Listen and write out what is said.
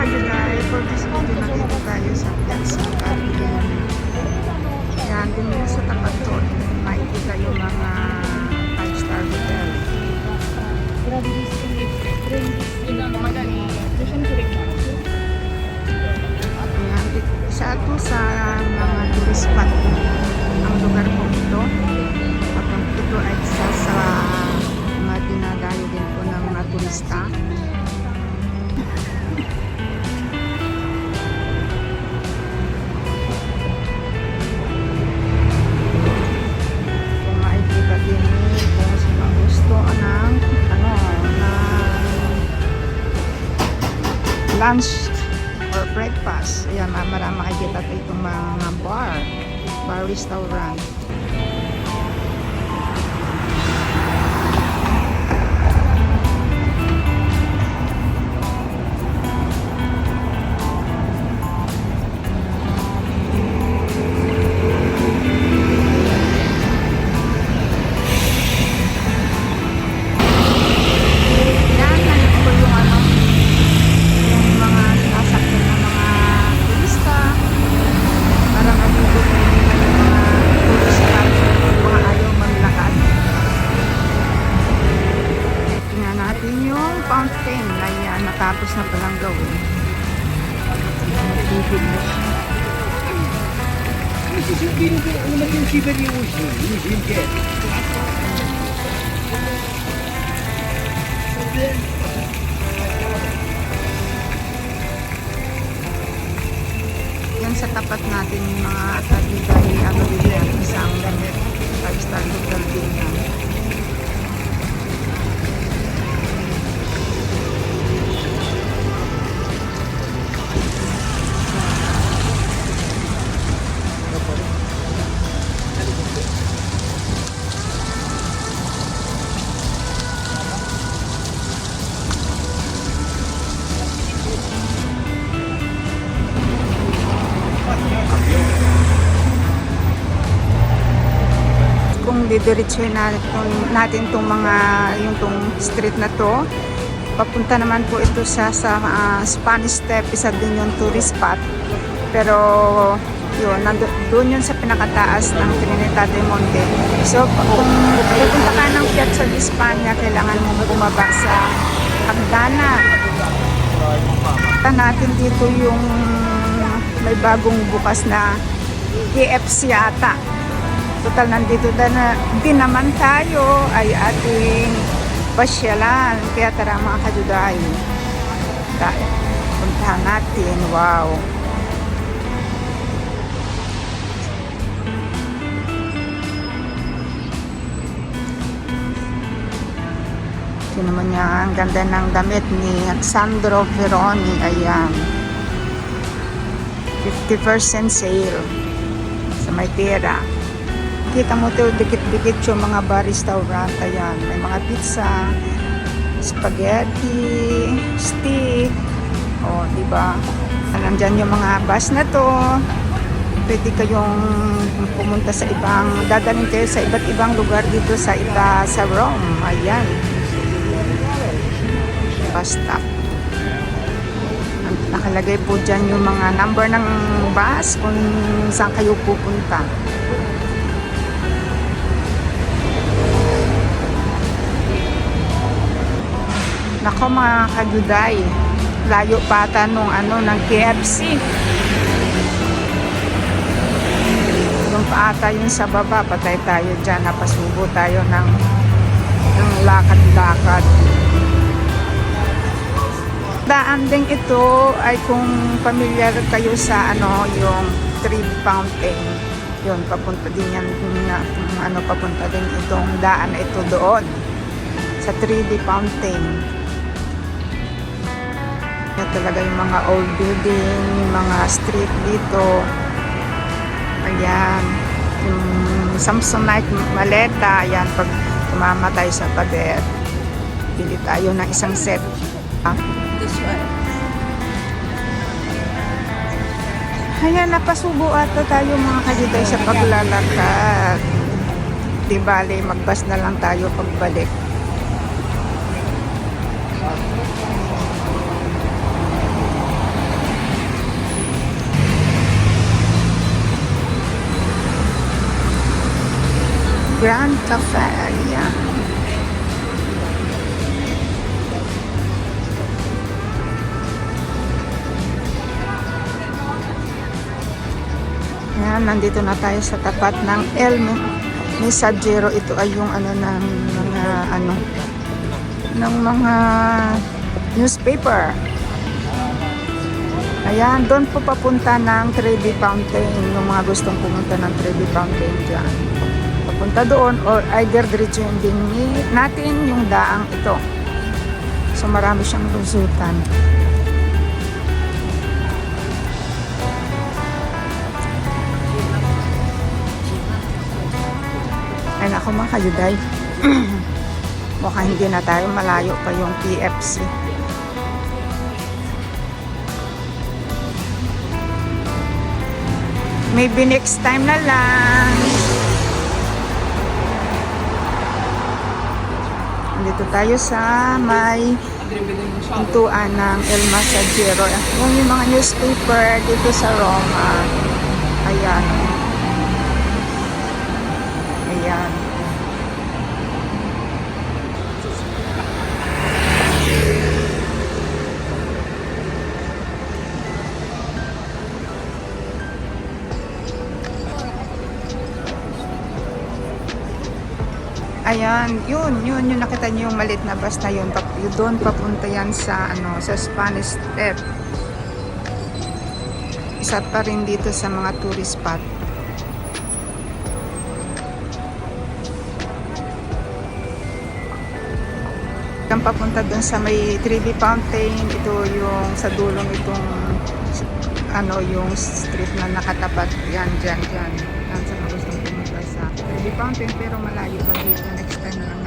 July, for this video nakita tayo sa Piazza Carmen. Yan, din mo sa tapat doon, makikita yung mga 5-star hotel. Yan, isa ito sa mga tourist spot ang lugar po ito. Kapag ito ay isa sa mga dinadayo din po ng mga turista. Lunch or breakfast. Ayan, marami makikita tayo itong mga bar restaurant. Fountain, ayan, natapos na palang gawin. Yan sa tapat natin yung mga tabi-tabi, ano din yan, isang 5-star hotel din yan. Kung didiretsuhin natin itong mga yung tong street na to, papunta naman po ito sa Spanish Step, isa din yung tourist spot, pero yun, doon yun sa pinakataas ng Trinidad de Monte. So kung pupunta ka ng Piazza di España, kailangan mo bumaba sa hagdanan. Kita natin dito yung may bagong bukas na KFC ata. Total, nandito din naman tayo ay ating pasyalan. Kaya tara mga kajuday, puntahan natin. Wow! Ito naman niya, ang ganda ng damit ni Sandro Veroni. Ayan, 50% sale sa may pera. Kita mo ito, dikit-dikit yung mga bar restaurant. Ayan, may mga pizza, spaghetti, steak. O, diba? Nandyan yung mga bus na to. Pwede kayong pumunta sa ibang, dadalhin kayo sa iba't ibang lugar dito sa Rome. Ayan. Bus stop. Nakalagay po dyan yung mga number ng bus kung saan kayo pupunta. Nako mga kajuday, layo pa ata nung ng KFC. Yung pa ata yung sa baba, patay tayo dyan, napasubo tayo ng lakad-lakad. Daan din ito ay kung familiar kayo sa yung Trevi Fountain. Yun, papunta din yan, papunta din itong daan na ito doon sa Trevi Fountain. Talaga yung mga old building, yung mga street dito. Ayan, yung Samsonite maleta. Ayan, pag tumama tayo sa pader, pili tayo ng isang set. This one. Ayan, napasubo ata tayo mga kajuday sa paglalakad. Di bale, magbas na lang tayo pagbalik. Grand Cafe. Ayan. Ayan, nandito na tayo sa tapat ng El Mensajero. Ito ay yung ano ng mga ano ng mga newspaper. Ayan, doon po papunta ng Trevi Fountain. Yung mga gustong pumunta ng Trevi Fountain dyan. Papunta doon or either diretsuhin din natin yung daang ito. So marami siyang lusutan. Ay nako mga kayuday. Mukhang hindi na tayo, malayo pa yung PFC. Maybe next time na lang. Dito tayo sa may pintuan ng El Mensajero. Yung mga newspaper dito sa Roma. Ayan. Ayan. Ayan, yun yung nakita niyo yung maliit na bus na yun. Doon papunta yan sa ano, sa Spanish Step. Isa pa rin dito sa mga tourist spot. Yung papunta doon sa may Trevi Fountain, ito yung sa dulong itong ano yung street na nakatapat yan dyan. Yan sa mga gustong pumunta sa Trevi Fountain pero malayo pa dito. Next time na lang